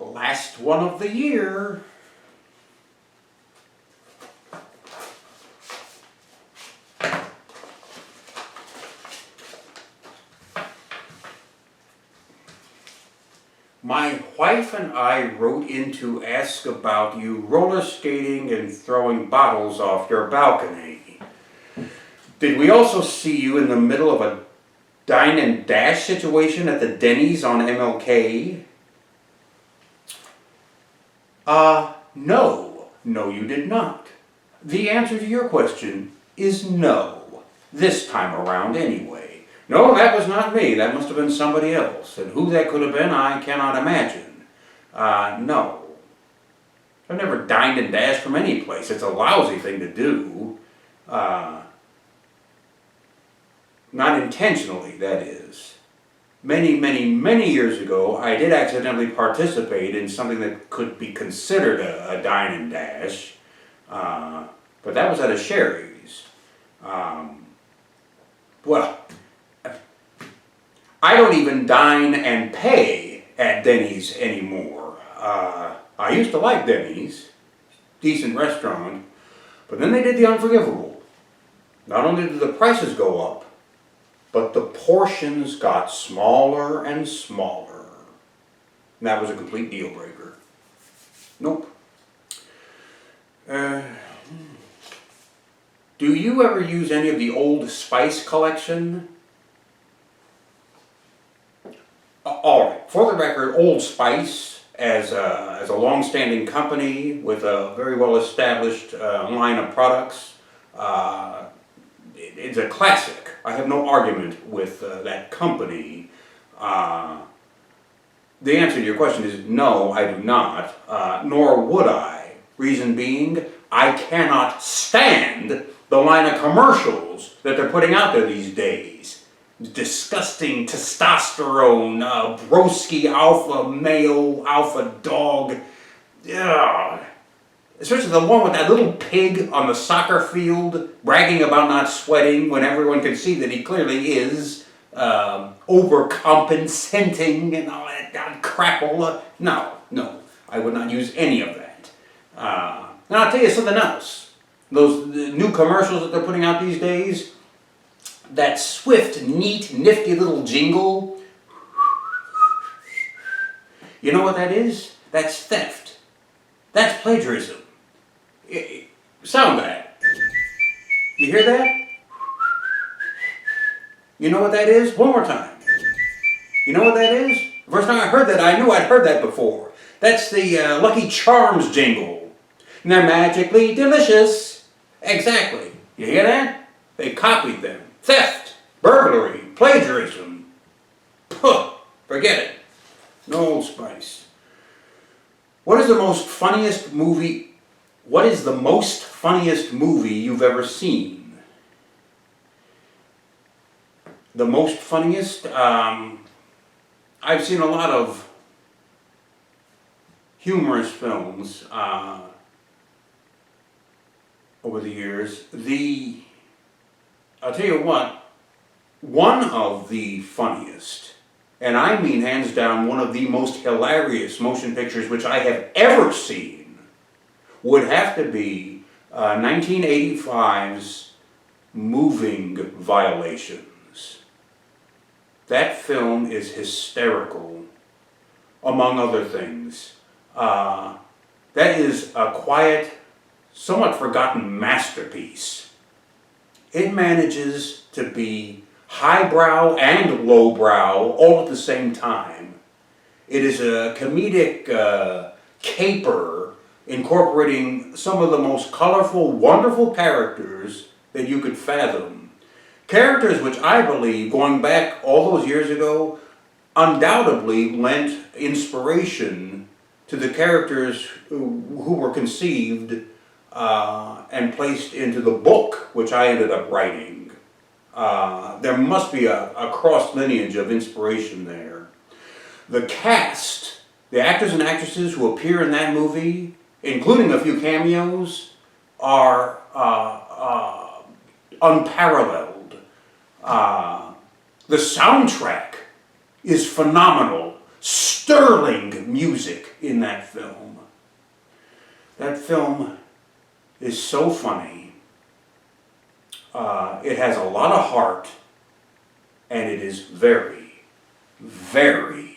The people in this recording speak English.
Last one of the year. My wife and I wrote in to ask about you roller skating and throwing bottles off your balcony. Did we also see you in the middle of a Dine-And-Dash situation at the Denny's on MLK? No. No, you did not. The answer to your question is no. This time around, anyway. No, that was not me. That must have been somebody else. And who that could have been, I cannot imagine. No. I've never dined and dashed from any place. It's a lousy thing to do. Not intentionally, that is. Many years ago, I did accidentally participate in something that could be considered a dine and dash, but that was at a Sherry's. Well, I don't even dine and pay at Denny's anymore. I used to like Denny's, decent restaurant, but then they did the unforgivable. Not only did the prices go up, but the portions got smaller and smaller. And that was a complete deal breaker. Nope. Do you ever use any of the Old Spice collection? Alright, for the record, Old Spice, as a long-standing company with a very well-established line of products, it's a classic. I have no argument with that company. The answer to your question is no, I do not, nor would I. Reason being, I cannot stand the line of commercials that they're putting out there these days. Disgusting testosterone, broski alpha male, alpha dog. Ugh. Especially the one with that little pig on the soccer field bragging about not sweating when everyone can see that he clearly is, overcompensating and all that crapple. No, I would not use any of that. Now I'll tell you something else. Those new commercials that they're putting out these days, that swift, neat, nifty little jingle, you know what that is? That's theft. That's plagiarism. Sound that. You hear that? You know what that is? One more time. You know what that is? The first time I heard that, I knew I'd heard that before. That's the Lucky Charms jingle. And they're magically delicious. Exactly. You hear that? They copied them. Theft, burglary, plagiarism. Puh, forget it. No Old Spice. What is the most funniest movie you've ever seen? The most funniest? I've seen a lot of humorous films over the years. I'll tell you what, one of the funniest, and I mean hands down one of the most hilarious motion pictures which I have ever seen, would have to be 1985's Moving Violations. That film is hysterical, among other things. That is a quiet, somewhat forgotten masterpiece. It manages to be highbrow and lowbrow all at the same time. It is a comedic caper incorporating some of the most colorful, wonderful characters that you could fathom. Characters which I believe, going back all those years ago, undoubtedly lent inspiration to the characters who were conceived and placed into the book which I ended up writing. There must be a cross lineage of inspiration there. The cast, the actors and actresses who appear in that movie, including a few cameos, are unparalleled. The soundtrack is phenomenal, stirring sterling music in that film. That film is so funny. It has a lot of heart, and it is very, very